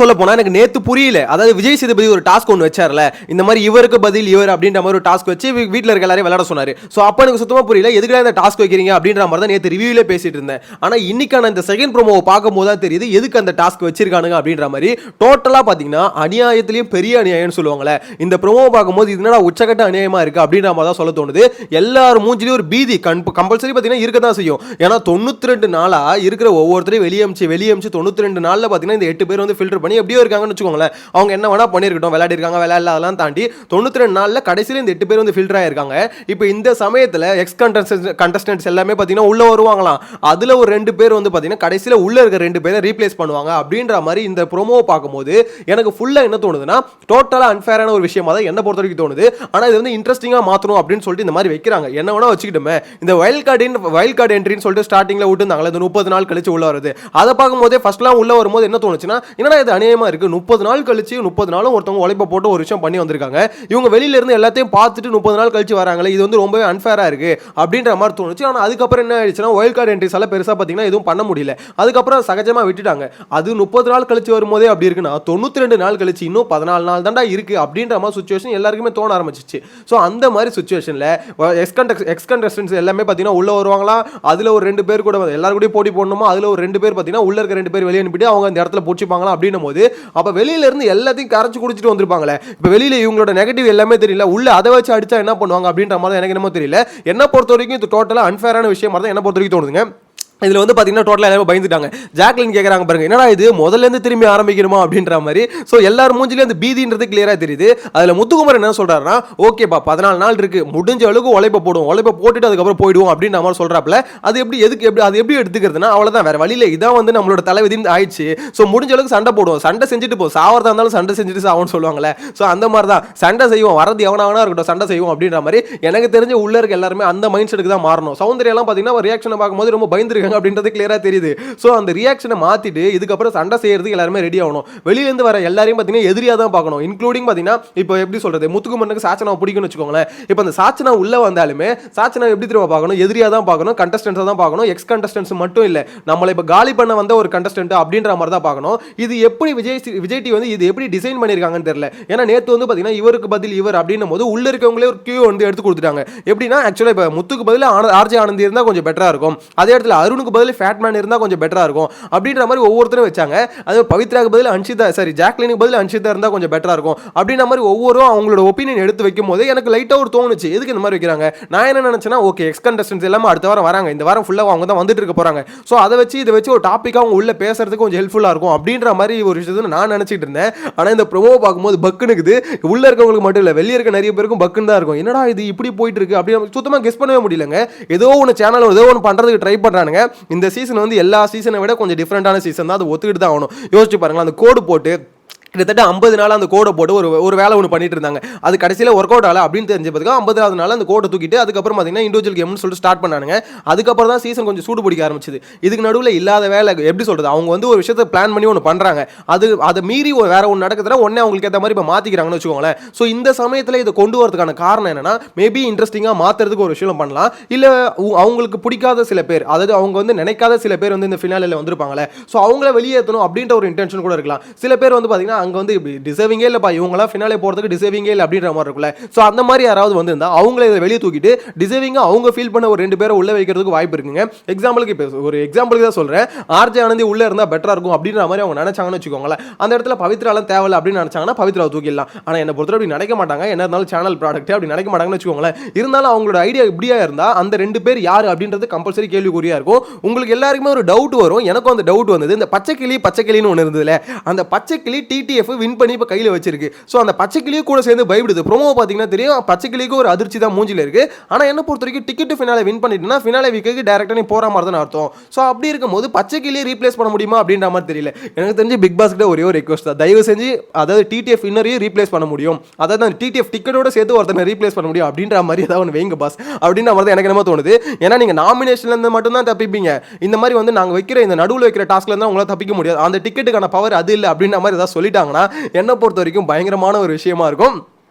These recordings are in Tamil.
சொல்ல போனா எனக்கு நேத்து புரியல. அதாவது விஜய் சேதுபதி ஒரு டாஸ்க் ஒன்று வச்சார்ல, இந்த மாதிரி இவருக்கு பதில் இவர் அப்படின்ற மாதிரி ஒரு டாஸ்க் வச்சு வீட்டில் இருக்க எல்லாரையும் விளையாட சொன்னாரு. ஸோ அப்போ எனக்கு சுத்தமா புரியல எதுக்குடா இந்த டாஸ்க் வைக்கிறீங்க அப்படின்ற மாதிரி தான் நேற்று ரிவ்யூலே பேசிட்டு இருந்தேன். ஆனால் இன்னைக்கான இந்த செகண்ட் ப்ரோமோவை பார்க்கும்போது தான் தெரியுது எதுக்கு அந்த டாஸ்க் வச்சிருக்கானுங்க அப்படின்ற மாதிரி. டோட்டலாக பார்த்தீங்கன்னா அநியாயத்திலையும் பெரிய அநியாயம்னு சொல்லுவாங்களே, இந்த ப்ரோமோவை பார்க்கும்போது இது என்னடா உச்சக்கட்ட அநியாயமா இருக்கு அப்படின்ற மாதிரி தான் சொல்ல தோணுது. எல்லாரும் மூஞ்சிலையும் ஒரு பீதி கம்பல்சரி பார்த்தீங்கன்னா இருக்க தான் செய்யும். ஏன்னா 92 நாளா இருக்கிற ஒவ்வொருத்தரையும் வெளியே அமிச்சு 92 நாளில் பார்த்தீங்கன்னா இந்த 8 பேர் வந்து ஃபில்டர் பண்ணி எப்படியோ இருக்காங்கன்னு வச்சுக்கோங்களேன். அவங்க என்ன வேணா பண்ணிருக்கட்டும், விளையாடி இருக்காங்க விளையாடல அதெல்லாம் தாண்டி 92 நாள்ல கடைசியில் இந்த 8 பேர் வந்து ஃபில்டர் ஆயிருக்காங்க. இப்போ இந்த சமயத்தில் எக்ஸ் கண்டஸ்டன்ட்ஸ் எல்லாமே பார்த்தீங்கன்னா உள்ள வருவாங்களாம். அதுல ஒரு 2 பேர் வந்து பார்த்தீங்கன்னா கடைசியில் உள்ள இருக்க 2 பேரை ரீப்ளேஸ் பண்ணுவாங்க அப்படின்ற மாதிரி இந்த ப்ரோமோ பார்க்கும்போது எனக்கு ஃபுல்லா என்ன தோணுதுன்னா டோட்டலா அன்ஃபேரான ஒரு விஷயமா தான் என்ன பொறுத்த வரைக்கும் தோணுது. ஆனா இது வந்து இன்ட்ரெஸ்டிங்கா மாத்தணும் அப்படின்னு சொல்லிட்டு இந்த மாதிரி வைக்கிறாங்க. என்ன வேணா வச்சுக்கிட்டோமே, இந்த வைல்ட் கார்டு என்ட்ரின்னு சொல்லிட்டு ஸ்டார்டிங்ல விட்டுருந்தாங்களே, இந்த 30 நாள் கழிச்சு உள்ள வருது. அதை பார்க்கும்போதே ஃபர்ஸ்ட்லாம் உள்ள வரும்போது என்ன தோணுச்சுன்னா, என்னடா இது அநியாயமா இருக்கு, 30 நாள் கழிச்சு 30 நாளும் ஒருத்தவங்க உழைப்ப போட்டு ஒரு விஷயம் பண்ணி வந்திருக்காங்க, இவங்க வெளியில இருந்து எல்லாத்தையும் பார்த்துட்டு 30 நாள் கழிச்சு வராங்களே, இது வந்து ரொம்பவே அன்ஃபேரா இருக்கு அப்படின்ற மாதிரி தோணுச்சு. ஆனால் அதுக்கப்புறம் என்ன ஆயிடுச்சுன்னா வைல்ட் கார்டு என்ட்ரிஸ் எல்லாம் பெருசா பார்த்தீங்கன்னா எதுவும் பண்ண முடியல. அதுக்கப்புறம் சகஜமா விட்டுட்டாங்க. அது 30 நாள் கழிச்சு வரும்போதே அப்படி இருக்குன்னா 92 நாள் கழிச்சு இன்னும் 14 நாள் தான்டா இருக்கு அப்படின்ற மாதிரி சுச்சுவேஷன் எல்லாருக்குமே தோண ஆரம்பிச்சிச்சு. ஸோ அந்த மாதிரி சுச்சுவேஷன்ல எக்ஸ் கண்டஸ்டன்ஸ் எல்லாமே பார்த்தீங்கன்னா உள்ள வருவாங்களா, அதுல ஒரு 2 பேர் கூட எல்லாரும் கூட போட்டி போடணுமா, அதுல ஒரு 2 பேர் பார்த்தீங்கன்னா உள்ள இருக்க 2 பேர் வெளியே அனுப்பிட்டு அவங்க அந்த இடத்துல பிடிச்சிப்பாங்களா அப்படின்னும் போது அப்ப வெளியில இருந்து எல்லாத்தையும் கரைச்சு குடிச்சிட்டு வந்திருப்பாங்களே. இப்ப வெளியில இவங்களோட நெகட்டிவ் எல்லாமே தெரியல, உள்ள அதை வச்சு அடிச்சா என்ன பண்ணுவாங்க அப்படின்ற மாதிரி எனக்கு என்னமோ தெரியல. என்ன பொறுத்த வரைக்கும் இது டோட்டலா அன்ஃபேரான விஷயம் மாதிரி தான் என்ன பொறுத்த வரைக்கும் தோணுதுங்க. இதில் வந்து பார்த்தீங்கன்னா டோட்டலாக எல்லாமே பயந்துட்டாங்க. ஜாக்லின் கேட்குறாங்க பாருங்க, என்னடா இது முதல்லேருந்து திரும்பி ஆரம்பிக்கணுமா அப்படின்ற மாதிரி. ஸோ எல்லாரும் மூஞ்சிலே அந்த பீதின்றது கிளியராக தெரியுது. அதில் முத்துக்குமார் என்ன சொல்கிறாருன்னா, ஓகேப்பா 14 நாள் இருக்கு, முடிஞ்ச அளவுக்கு உழைப்ப போட்டுட்டு அதுக்கப்புறம் போயிடுவோம் அப்படின்ற மாதிரி சொல்கிறாப்புல. அது எப்படி எடுத்துக்கிறதுனா அவ்வளோதான், வேற வழியில் இதான் வந்து நம்மளோட தலைவிதின்னு ஆயிடுச்சு. ஸோ முடிஞ்ச அளவுக்கு சண்டை போடுவோம், சண்டை செஞ்சுட்டு போ, சாவறதா இருந்தாலும் சண்டை செஞ்சுட்டு சாவோன்னு சொல்லுவாங்களே. ஸோ அந்த மாதிரி தான் சண்டை செய்வோம், வரது எவனாவனா இருக்கட்டும் சண்டை செய்வோம் அப்படின்ற மாதிரி. எனக்கு தெரிஞ்ச உள்ள இருக்க எல்லாருமே அந்த மைண்ட் செட்டுக்கு தான் மாறணும். சௌந்தர்யாலாம் பார்த்தீங்கன்னா ரியாக்ஷனை பார்க்கும்போது ரொம்ப பயந்துருக்கு அப்படின்றது கிளியரா தெரியுது. சோ அந்த ரியாக்ஷனை மாத்திட்டு இதுக்கப்புறம் சண்டை செய்யறதுக்கு எல்லாரும் ரெடி ஆகணும். வெளியில இருந்து வர எல்லாரையும் பாத்தீங்கன்னா எதிரியா தான் பார்க்கணும். இன்க்ளூடிங் பாத்தீங்கன்னா இப்போ எப்படி சொல்றது, முத்துக்குமரனுக்கு சாச்சனாவை பிடிக்கும்னு வச்சுக்கோங்களேன். இப்போ அந்த சாச்சனா உள்ள வந்தாலுமே சாச்சனா எப்படி திரும்ப பார்க்கணும், எதிரியா தான் பார்க்கணும், கண்டஸ்டன்ஸா தான் பார்க்கணும். எக்ஸ் கண்டஸ்டன்ஸ் மட்டும் இல்ல, நம்மளை இப்போ காலி பண்ண வந்த ஒரு கண்டஸ்டன்ட் அப்படின்ற மாதிரி தான் பார்க்கணும். இது எப்படி விஜய் டி வந்து இது எப்படி டிசைன் பண்ணிருக்காங்கன்னு தெரியல. ஏன்னா நேத்து வந்து பாத்தீங்கன்னா இவருக்கு பதில் இவர் அப்படின்னும் போது உள்ள இருக்கவங்களே ஒரு கியூ வந்து எடுத்து கொடுத்துட்டாங்க. எப்படின்னா ஆக்சுவலா இப்போ முத்துக்கு பதில் ஆர்ஜே ஆனந்தி இருந்தா கொஞ்சம் பெட்டரா இருக்கும், அதே இடத்துல அருணுக்கு பதில் ஃபேட்மேன் இருந்தா கொஞ்சம் பெட்டரா இருக்கும் அப்படின்ற மாதிரி ஒவ்வொருத்தரும் வச்சாங்க. அது பவித்ராக்கு பதில் அன்ஷிதா, சரி ஜாக்லினுக்கு பதில் அன்ஷிதா இருந்தா கொஞ்சம் பெட்டரா இருக்கும் அப்படின்ற மாதிரி ஒவ்வொருவரும் அவங்களோட ஒப்பீனியன் எடுத்து வைக்கும் போது எனக்கு லைட்டா ஒரு தோணுச்சு, எதுக்கு இந்த மாதிரி வைக்கிறாங்க. நான் என்ன நினைச்சேன்னா, ஓகே எக்ஸ் கண்டஸ்டன்ஸ் எல்லாமே அடுத்த வாரம் வராங்க, இந்த வாரம் ஃபுல்லா அவங்க தான் வந்துட்டு இருக்க போறாங்க. ஸோ அதை வச்சு இதை வச்சு ஒரு டாபிக்கா அவங்க உள்ள பேசுறதுக்கு கொஞ்சம் ஹெல்ப்ஃபுல்லா இருக்கும் அப்படின்ற மாதிரி ஒரு விஷயத்தை நான் நினைச்சிட்டு இருந்தேன். ஆனா இந்த ப்ரோமோ பார்க்கும்போது பக்குனுக்குது, உள்ள இருக்கவங்களுக்கு மட்டும் இல்ல வெளியே இருக்க நிறைய பேருக்கும் பக்குன்னு தான் இருக்கும். என்னடா இது இப்படி போயிட்டு இருக்கு அப்படின்னு சுத்தமா கெஸ் பண்ணவே முடியலங்க. ஏதோ ஒன்று சேனல் ஏதோ ஒன்று பண்றதுக்கு ட்ரை பண்றானுங்க. இந்த சீசன் வந்து எல்லா சீசனை விட கொஞ்சம் டிஃப்ரெண்டான சீசன் தான், அது ஒத்துக்கிட்டு தான் ஆகணும். யோசிச்சு பாருங்களா, அந்த கோடு போட்டு கிட்டத்தட்ட 50 நாள் அந்த கோடை போட்டு ஒரு வேலை ஒன்று பண்ணிட்டு இருந்தாங்க. அது கடைசியில் ஒர்க் அவுட் ஆகல அப்படின்னு தெரிஞ்சதுக்கு 50வது நாள் அந்த கோடை தூக்கிட்டு அதுக்கப்புறம் பார்த்தீங்கன்னா இண்டிவிஜுவல் கேம்னு சொல்லிட்டு ஸ்டார்ட் பண்ணானுங்க. அதுக்கப்புறம் தான் சீசன் கொஞ்சம் சூடு பிடிக்க ஆரம்பிச்சது. இதுக்கு நடுவில் இல்லாத வேலை எப்படி சொல்றது, அவங்க வந்து ஒரு விஷயத்தை பிளான் பண்ணி ஒன்று பண்றாங்க, அதை மீறி வேற ஒன்று நடக்குதுன்னா உடனே அவங்களுக்கு ஏற்ற மாதிரி இப்போ மாத்திக்கிறாங்கன்னு வச்சுக்கோங்களேன். ஸோ இந்த சமயத்தில் இதை கொண்டு வரதுக்கான காரணம் என்னன்னா, மேபி இன்ட்ரெஸ்டிங்காக மாத்துறதுக்கு ஒரு விஷயம் பண்ணலாம், இல்லை அவங்களுக்கு பிடிக்காத சில பேர், அதாவது அவங்க வந்து நினைக்காத சில பேர் வந்து இந்த ஃபினாலில் வந்திருப்பாங்களே, ஸோ அவங்கள வெளியேற்றணும் அப்படின்ற ஒரு இன்டென்ஷன் கூட இருக்கலாம். சில பேர் வந்து பார்த்தீங்கன்னா அங்கே வந்து டிசர்விங்கே இல்லப்பா, இவங்கலாம் ஃபினாலே போறதுக்கு டிசர்விங்கே இல்லை அப்படின்ற மாதிரி இருக்குல்ல. ஸோ அந்த மாதிரி யாராவது வந்திருந்தா அவங்கள இதை வெளியே தூக்கிட்டு டிசர்விங்கா அவங்க ஃபீல் பண்ண ஒரு 2 பேரை உள்ள வைக்கிறதுக்கு வாய்ப்பு இருக்குங்க. எக்ஸாம்பிளுக்கு இப்போ ஒரு எக்ஸாம்பிளுக்கு தான் சொல்றேன், ஆர்ஜே ஆனந்தி உள்ள இருந்தா பெட்டரா இருக்கும் அப்படின்ற மாதிரி அவங்க நினைச்சாங்கன்னு வச்சுக்கோங்களேன். அந்த இடத்துல பவித்ராலாம் தேவையில்லை அப்படின்னு நினைச்சாங்கன்னா பவித்ராவை தூக்கிடலாம். ஆனால் என்ன பொறுத்தவரை அப்படி நினைக்க மாட்டாங்க. என்ன இருந்தாலும் சேனல் ப்ராடக்ட் அப்படி நினைக்க மாட்டாங்கன்னு வச்சுக்கோங்களேன். இருந்தாலும் அவங்களோட ஐடியா இப்படியா இருந்தா அந்த 2 பேர் யார் அப்படின்றது கம்பல்சரி கேள்விக்குறியா இருக்கும். உங்களுக்கு எல்லாருக்குமே ஒரு டவுட் வரும், எனக்கும் அந்த டவுட் வந்தது. இந்த பச்சைக்கிளின்னு ஒன்று இருந்ததுல, அந்த பச்சைக்கிளி டிடிஎஃப் வின் பண்ணி இப்போ கையில் வச்சிருக்கு. ஸோ அந்த பச்சைக்கிளியும் கூட சேர்ந்து பயப்படுது. ப்ரோமோ பார்த்தீங்கன்னா தெரியும், பச்சைக்கிளிக்கு ஒரு அதிர்ச்சி தான் மூஞ்சில இருக்கு. ஆனால் என்ன பொறுத்த வரைக்கும் டிக்கெட் ஃபினாலே வின் பண்ணிட்டுனா ஃபினாலே வீக்கு டேரக்டாக நீ போற மாதிரி தான் அர்த்தம். ஸோ அப்படி இருக்கும்போது பச்சைக்கிளியை ரீப்ளேஸ் பண்ண முடியுமா அப்படின்ற மாதிரி தெரியல. எனக்கு தெரிஞ்சு பிக் பாஸ் கிட்ட ஒரே ஒரு ரெக்வஸ்ட் தான், தயவு செஞ்சு அதாவது டிடிஎஃப் வின்னரையும் ரீப்ளேஸ் பண்ண முடியும், அதாவது அந்த டிடிஎஃப் டிக்கெட்டோட சேர்த்து ஒருத்தனை ரீப்ளேஸ் பண்ண முடியும் அப்படின்ற மாதிரி ஏதாவது ஒன்று வைங்க பாஸ் அப்படின்ற மாதிரி தான் எனக்கு என்ன தோணுது. ஏன்னா நீங்க நாமினேஷன்ல இருந்து மட்டும் தான் தப்பிப்பீங்க, இந்த மாதிரி வந்து நாங்க வைக்கிற இந்த நடுவில் வைக்கிற டாஸ்க்ல இருந்தால் உங்களால் தப்பிக்க முடியாது, அந்த டிக்கெட்டுக்கான பவர் அது இல்லை அப்படின்ற மாதிரி ஏதாவது சொல்லிட்டாங்கன்னா என்ன பொறுத்த வரைக்கும் பயங்கரமான ஒரு விஷயமா இருக்கும்.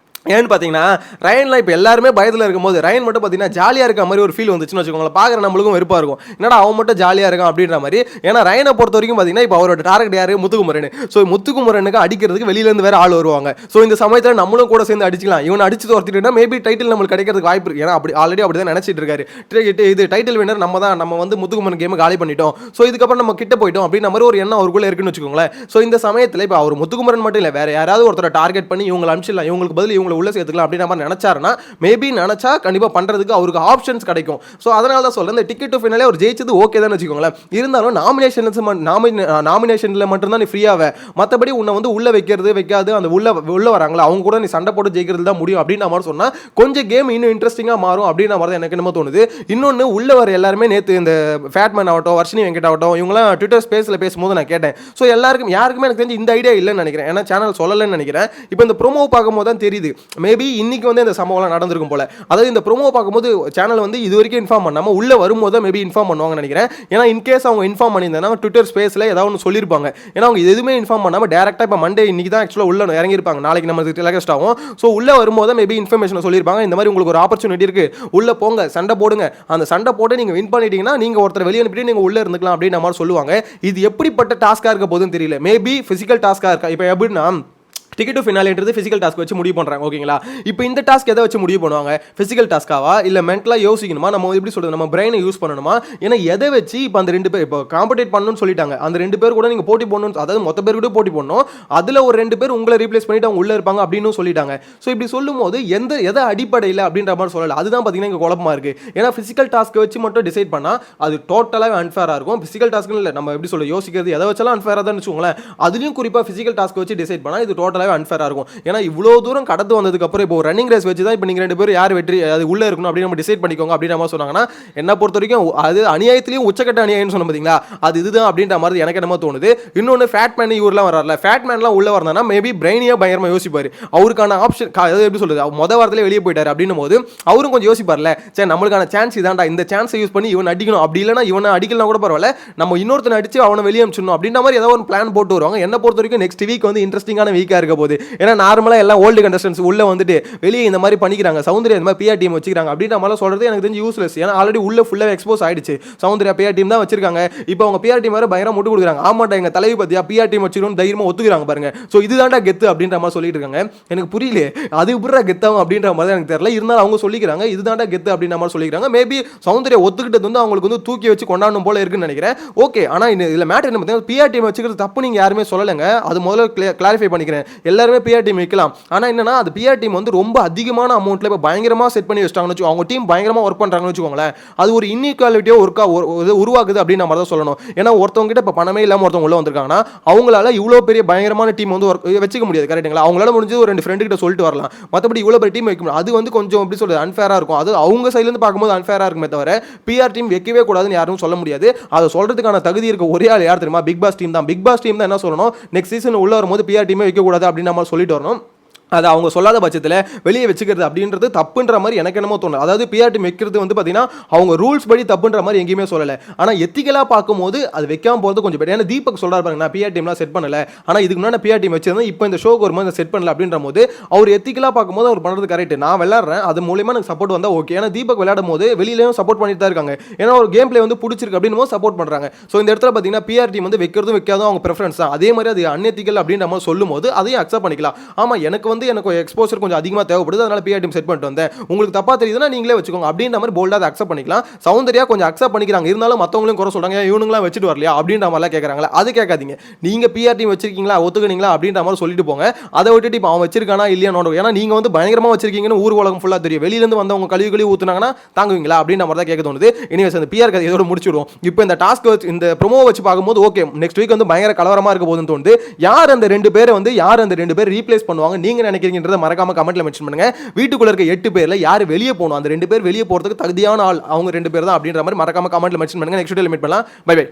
ஏன்னு பார்த்தீங்கன்னா ரயன்லாம் இப்போ எல்லாருமே பயத்தில் இருக்கும்போது ரயன் மட்டும் பார்த்தீங்கன்னா ஜாலியாக இருக்க மாதிரி ஒரு ஃபீல் வந்துச்சுன்னு வச்சுக்கோங்களேன். பார்க்குற நம்மளுக்கும் வெறுப்பாக இருக்கும், என்னடா அவன் மட்டும் ஜாலியாக இருக்கான் அப்படின்ற மாதிரி. ஏன்னா ரயனை பொறுத்த வரைக்கும் பார்த்தீங்கன்னா இப்போ அவரோட டார்கெட் யார், முத்துக்குமரன். ஸோ முத்துக்குமரனுக்கு அடிக்கிறதுக்கு வெளியிலேருந்து வேறு ஆள் வருவாங்க. ஸோ இந்த சமயத்தில் நம்மளும் கூட சேர்ந்து அடிச்சிக்கலாம். இவன் அடிச்சு தோர்த்திட்டுனா மேபி டைட்டில் நம்மளுக்கு கிடைக்கிறதுக்கு வாய்ப்பு இருக்குது. ஏன்னா அப்படி ஆல்ரெடி அப்படி தான் நினச்சிட்டு இருக்காரு. இது டைட்டில் வினர் நம்ம வந்து முத்துக்குமரன் கேமை காலி பண்ணிட்டோம், ஸோ இதுக்கப்புறம் நம்ம கிட்ட போயிட்டோம் அப்படின்ற மாதிரி ஒரு எண்ணம் அவருக்குள்ளே இருக்குன்னு வச்சுக்கோங்களேன். ஸோ இந்த சமயத்தில் இப்போ அவர் முத்துக்குமரன் மட்டும் இல்லை, வேறு யாராவது ஒருத்தரை டார்கெட் பண்ணி இவங்களை அனுப்பிச்சிடலாம், இவங்களுக்கு பதில் இவங்களை உள்ள சேர்த்துக்கலாம் அப்படின்ற நினைச்சாருன்னா மேபி நினைச்சா கண்டிப்பா பண்றதுக்கு அவருக்கு ஆப்ஷன்ஸ் கிடைக்கும். சோ அதனால தான் சொல்றேன், இந்த டிக்கெட் டு ஃபைனலே அவர் ஜெயிச்சது ஓகே தான் வச்சுக்கோங்களேன். இருந்தாலும் நாமினேஷன்ல மட்டும் தான் நீ ஃப்ரீயாவே, மற்றபடி உன்னை வந்து உள்ள வைக்காது அந்த உள்ள வராங்களா அவங்க கூட நீ சண்டை போட்டு ஜெயிக்கிறது தான் முடியும் அப்படின்ற மாதிரி சொன்னா கொஞ்சம் கேம் இன்னும் இன்ட்ரெஸ்டிங்கா மாறும் அப்படின்ற மாதிரி எனக்கு என்னமோ தோணுது. இன்னொன்னு உள்ள வர எல்லாருமே நேத்து இந்த ஃபேட்மேன் ஆகட்டும், வர்ஷினி வெங்கட் ஆகட்டும், இவங்கலாம் ட்விட்டர் ஸ்பேஸ்ல பேசும்போது நான் கேட்டேன். ஸோ யாருக்குமே எனக்கு தெரிஞ்சு இந்த ஐடியா இல்லைன்னு நினைக்கிறேன், ஏன்னா சேனல் சொல்லலைன்னு நினைக்கிறேன். இப்போ இந்த ப்ரோமோ பார்க்கும்போது தான் தெரியுது மேபி இன்னைக்கு வந்து இந்த சம்பவம்லாம் நடந்திருக்கும் போல. அதாவது இந்த ப்ரோமோ பார்க்கும்போது சேனல் வந்து இது வரைக்கும் இன்ஃபார்ம் பண்ணாம உள்ள வரும்போது மேபி இன்ஃபார்ம் பண்ணுவாங்கன்னு நினைக்கிறேன். ஏன்னா இன்கேஸ் அவங்க இன்ஃபார்ம் பண்ணியிருந்தாங்கன்னா ட்விட்டர் ஸ்பேஸ்ல ஏதாவது ஒன்று சொல்லியிருப்பாங்க. ஏன்னா அவங்க எதுவுமே இன்ஃபார்ம் பண்ணாம டேரக்டா இப்போ மண்டே இன்னைக்கு தான் ஆக்சுவலாக உள்ள இறங்கியிருப்பாங்க, நாளைக்கு நம்ம டெலிகாஸ்ட் ஆகும். ஸோ உள்ள வரும்போது மேபி இன்ஃபர்மேஷன் சொல்லியிருப்பாங்க, இந்த மாதிரி உங்களுக்கு ஒரு ஆப்பர்ச்சுனிட்டி இருக்கு, உள்ள போங்க, சண்டை போடுங்க, அந்த சண்டை போட்டு நீங்க வின் பண்ணிட்டீங்கன்னா நீங்க ஒருத்தர் வெளியே அனுப்பிட்டு நீங்க உள்ள இருந்துக்கலாம் அப்படின்னு மாதிரி சொல்லுவாங்க. இது எப்படிப்பட்ட டாஸ்கா இருக்க போதுன்னு தெரியல. மேபி பிசிக்கல் டாஸ்கா இருக்கா, இப்போ எப்படின்னா டிக்கெட் டு ஃபினாலேன்றது ஃபிசிக்கல் டாஸ்க் வச்சு முடிவு பண்ணுறாங்க, ஓகேங்களா. இப்போ இந்த டாஸ்க் எதை வச்சு முடிவு பண்ணுவாங்க, ஃபிசிக்கல் டாஸ்க்காவா இல்லை மென்டலாக யோசிக்கணுமா, நம்ம எப்படி சொல்கிறது, நம்ம பிரெயினை யூஸ் பண்ணணுமா, ஏன்னா எதை வச்சு இப்போ அந்த 2 பேர் இப்போ காம்படேட் பண்ணணும்னு சொல்லிட்டாங்க, அந்த 2 பேர் கூட நீங்கள் போட்டி போடணும், அதாவது மொத்த பேர் கூட போட்டி போடணும், அதில் ஒரு 2 பேர் உங்களை ரீப்ளேஸ் பண்ணிட்டு அவங்க உள்ளே இருப்பாங்க அப்படின்னு சொல்லிட்டாங்க. ஸோ இப்படி சொல்லும் போது எதை அடிப்படையில் அப்படின்ற மாதிரி சொல்லலை, அதுதான் பார்த்தீங்கன்னா இங்கே குழப்பமாக இருக்குது. ஏன்னா ஃபிசிக்கல் டாஸ்க்கை வச்சு மட்டும் டிசைட் பண்ணால் அது டோட்டலாக அன்ஃபேராக இருக்கும். ஃபிசிக்கல் டாஸ்க்கு இல்லை, நம்ம எப்படி சொல்ல யோசிக்கிறது எதை வச்சாலும் அன்ஃபேராக தான் வச்சுக்கோங்களேன். அதுலேயும் குறிப்பாக ஃபிசிக்கல் டாஸ்க் வச்சு டிசைட் பண்ணால் இது டோட்டலாக அன்ஃபேராக இருக்கும். ஏன்னா இவ்வளோ தூரம் கடந்து வந்ததுக்கு அப்புறம் இப்போ ரன்னிங் ரேஸ் வச்சு தான் இப்போ நீங்கள் 2 பேரும் யார் வெற்றி அது உள்ளே இருக்கணும் அப்படின்னு நம்ம டிசைட் பண்ணிக்கோங்க அப்படின்ற மாதிரி சொன்னாங்கன்னா என்ன பொறுத்த வரைக்கும் அது அநியாயத்திலையும் உச்சக்கட்ட அநியாயம்னு சொன்ன பார்த்தீங்களா, அது இதுதான் அப்படின்ற மாதிரி எனக்கு என்னமோ தோணுது. இன்னொன்று ஃபேட்மேன் இவரெலாம் வராருல, ஃபேட்மேன்லாம் உள்ள வரனா மேபி பிரெயினியாக பயங்கரமாக யோசிப்பார். அவருக்கான ஆப்ஷன் அதாவது எப்படி சொல்றது, மொதல் வாரத்திலே வெளியே போயிட்டார் அப்படின்னும் போது அவரும் கொஞ்சம் யோசிப்பார்ல, சரி நம்மளுக்கான சான்ஸ் இதான்டா, இந்த சான்ஸை யூஸ் பண்ணி இவன் அடிக்கணும், அப்படி இல்லைனா இவனை அடிக்கலாம் கூட பரவாயில்ல, நம்ம இன்னொருத்தனை அடிச்சு அவனை வெளியே அனுப்பிச்சிடணும் அப்படின்ற மாதிரி ஏதாவது ஒரு பிளான் போட்டு வருவாங்க. என்ன பொறுத்த வரைக்கும் நெக்ஸ்ட் வீக் வந்து இன்ட்ரெஸ்டிங்கான வீக்காக இருக்க போகுது. ஏன்னா நார்மலாக எல்லாம் ஓல்டு கண்டஸ்டன்ஸ் உள்ள வந்துட்டு வெளியே இந்த மாதிரி பண்ணிக்கிறாங்க, சௌந்தர்யா இந்த மாதிரி பிஆர் டீம் வச்சுக்கிறாங்க அப்படின்ற மாதிரி சொல்றது எனக்கு தெரிஞ்சு யூஸ்லெஸ். ஏன்னா ஆல்ரெடி உள்ள ஃபுல்லாக எக்ஸ்போஸ் ஆயிடுச்சு, சௌந்தர்யா பிஆர் டீம் தான் வச்சிருக்காங்க. இப்போ அவங்க பிஆர் டீம் வேற பயங்கரம் முட்டு கொடுக்குறாங்க, ஆமாட்டா எங்க தலைவி பத்தியா பிஆர் டீம் வச்சிருக்கணும் தைரியமா ஒத்துக்கிறாங்க பாருங்க. ஸோ இதுதான்டா கெத்து அப்படின்ற மாதிரி சொல்லிட்டு இருக்காங்க. எனக்கு புரியல அது இப்படி கெத்தாகும் அப்படின்ற மாதிரி எனக்கு தெரியல. இருந்தாலும் அவங்க சொல்லிக்கிறாங்க இதுதான்டா கெத்து அப்படின்ற மாதிரி சொல்லிக்கிறாங்க. மேபி சௌந்தர்யா ஒத்துக்கிட்டது வந்து அவங்களுக்கு வந்து தூக்கி வச்சு கொண்டாடணும் போல இருக்குன்னு நினைக்கிறேன். ஓகே, ஆனால் இதில் மேட்டர் என்ன பார்த்தீங்கன்னா பிஆர் டீம் வச்சுக்கிறது தப்பு நீங்க யாருமே சொல்லலைங்க, அது முதல்ல கிளாரிஃபை பண்ணிக்கிறேன். எல்லாருமே பிஆர் டீம் வைக்கலாம், ஆனால் என்னன்னா அது பிஆர் டீம் வந்து ரொம்ப அதிகமான அமௌண்ட்ல இப்போ பயங்கரமாக செட் பண்ணி வச்சிட்டாங்கன்னு வச்சுக்கோங்க, அவங்க டீம் பயங்கரமாக ஒர்க் பண்ணுறாங்கன்னு வச்சுக்கோங்களேன், அது ஒரு இன்இக்வாலிட்டியோ உருவாக்குது அப்படின்னு நம்ம தான் சொல்லணும். ஏன்னா ஒருத்தவங்க கிட்ட இப்போ பணமே இல்லாமல் ஒருத்தவங்க உள்ள வந்திருக்காங்கன்னா அவங்களால இவ்வளோ பெரிய பயங்கரமான டீம் வந்து வச்சுக்க முடியாது, கரெக்டுங்களா. அவங்களால முடிஞ்சது ஒரு 2 ஃப்ரெண்டு கிட்ட சொல்லிட்டு வரலாம், மற்றபடி இவ்வளோ பெரிய டீம் வைக்க முடியும். அது வந்து கொஞ்சம் எப்படி சொல்றது அன்ஃபேராக இருக்கும், அது அவங்க சைட்லேருந்து பார்க்கும்போது அன்ஃபேராக இருக்குமே தவிர பிஆர் டீம் வைக்கவே கூடாதுன்னு யாரும் சொல்ல முடியாது. அதை சொல்றதுக்கான தகுதி இருக்க ஒரே ஆள் யார் தெரியுமா, பிக் பாஸ் டீம் தான். பிக் பாஸ் டீம் தான் என்ன சொல்லணும், நெக்ஸ்ட் சீசன் உள்ள வரும்போது பிஆர் டீமே வைக்கக்கூடாது அப்படின்னு நம்ம சொல்லிட்டு வரணும். அது அவங்க சொல்லாத பட்சத்தில் வெளியே வச்சுக்கிறது அப்படின்றது தப்புன்ற மாதிரி எனக்கு என்னமோ தோணும். அதாவது பிஆர் டீம் வைக்கிறது வந்து பார்த்தீங்கன்னா அவங்க ரூல்ஸ் படி தப்புன்ற மாதிரி எங்கேயுமே சொல்லலை, ஆனால் எத்திக்கலாக பார்க்கும்போது அது வைக்காம போகிறது கொஞ்சம் பெட்டர். ஏன்னா தீபக் சொல்கிறார் பாருங்க, நான் பிஆர் டீம்லாம் செட் பண்ணல, ஆனால் இதுக்கு முன்னாடி பிஆர் டீம் வச்சிருந்தேன், இப்போ இந்த ஷோக்கு வரும்போது செட் பண்ணல அப்படின்ற போது அவர் எத்திக்கலாக பார்க்கும்போது அவர் பண்ணுறது கரெக்ட். நான் விளையாடுறேன், அது மூலியமாக எனக்கு சப்போர்ட் வந்தால் ஓகே. ஏன்னா தீபக் விளையாடும் போது வெளியிலையும் சப்போர்ட் பண்ணிட்டு தான் இருக்காங்க, ஏன்னா ஒரு கேம் பிளே வந்து பிடிச்சிருக்கு அப்படின்னு போது சப்போர்ட் பண்ணுறாங்க. ஸோ இந்த இடத்துல பார்த்தீங்கன்னா பிஆர் டீம் வந்து வைக்கிறதும் வைக்காதும் அவங்க ப்ரிஃபரன்ஸ் தான். அதே மாதிரி அது அன்எத்திக்கல் அப்படின்ற மாதிரி சொல்லும் போது அதையும் அக்செப்ட் பண்ணிக்கலாம். ஆமாம், எனக்கு எக்ஸ்போசர் கொஞ்சம் அதிகமாக தேவைப்படுது, அதனால பிஆர் டீம் செட் பண்ணிட்டு வந்தேன், உங்களுக்கு தப்பா தெரியுதுன்னா நீங்களே வச்சுக்கோங்க அப்படின்ற மாதிரி போல்டா அக்செப்ட் பண்ணிக்கலாம். சௌந்தர்யா கொஞ்சம் அக்செப்ட் பண்ணிக்கிறாங்க, இருந்தாலும் மற்றவங்களும் குறை சொல்றாங்க, இவனுங்களாம் வச்சுட்டு வரலையா அப்படின்ற மாதிரிலாம் கேட்கறாங்களா, அது கேட்காதீங்க. நீங்க பிஆர் டீம் வச்சிருக்கீங்களா ஒத்துக்குனீங்களா அப்படின்ற மாதிரி சொல்லிட்டு போங்க. அதை விட்டுட்டு இப்போ அவன் வச்சிருக்கானா இல்லையா நோடு, ஏன்னா நீங்க வந்து பயங்கரமா வச்சிருக்கீங்கன்னு ஊர் உலகம் ஃபுல்லா தெரியும், வெளியில இருந்து வந்தவங்க கழுவி ஊத்துனாங்கன்னா தாங்குவீங்களா அப்படின்ற மாதிரி தான் கேட்க தோணுது. இனிவேஸ் அந்த பிஆர் கதை இதோட முடிச்சுடுவோம். இப்போ இந்த டாஸ்க் வச்சு இந்த ப்ரோமோ வச்சு பார்க்கும்போது ஓகே, நெக்ஸ்ட் வீக் வந்து பயங்கர கலவரமா இருக்க போதுன்னு தோணுது. யார் அந்த 2 பேர் ரீப்ளேஸ் பண்ணுவாங்க நீங்க நினைக்கிறீங்கன்றத மறக்காம கமெண்ட்ல மென்ஷன் பண்ணுங்க. வீட்டுக்குள்ள இருக்க 8 பேர்ல யார் வெளியே போகணும், அந்த 2 பேர் வெளியே போறதுக்கு தகுதியான ஆள் அவங்க 2 பேர் தான் அப்படின்ற மாதிரி மறக்காம கமெண்ட்ல மென்ஷன் பண்ணுங்க. நெக்ஸ்ட் வீடியோல மீட் பண்ணலாம். Bye by.